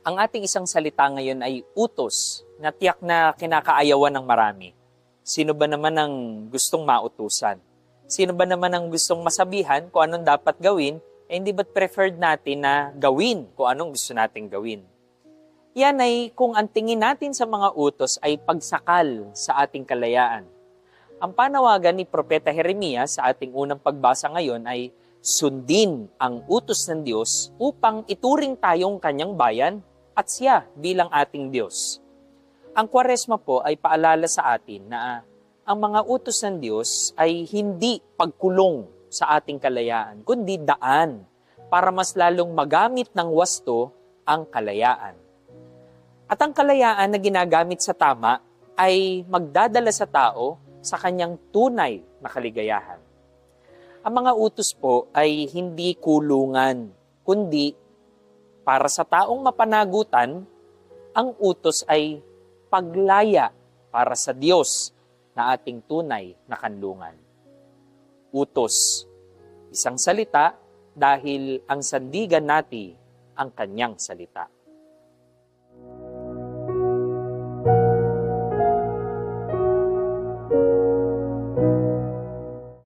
Ang ating isang salita ngayon ay utos, na tiyak na kinakaayawan ng marami. Sino ba naman ang gustong mautusan? Sino ba naman ang gustong masabihan kung anong dapat gawin, hindi ba't preferred natin na gawin kung anong gusto nating gawin? Yan ay kung ang tingin natin sa mga utos ay pagsakal sa ating kalayaan. Ang panawagan ni Propeta Jeremias sa ating unang pagbasa ngayon ay sundin ang utos ng Diyos upang ituring tayong kanyang bayan at siya bilang ating Diyos. Ang Kwaresma po ay paalala sa atin na ang mga utos ng Diyos ay hindi pagkulong sa ating kalayaan, kundi daan para mas lalong magamit ng wasto ang kalayaan. At ang kalayaan na ginagamit sa tama ay magdadala sa tao sa kanyang tunay na kaligayahan. Ang mga utos po ay hindi kulungan, kundi para sa taong mapanagutan, ang utos ay paglaya para sa Diyos na ating tunay na kanlungan. Utos, isang salita dahil ang sandigan natin ang kanyang salita.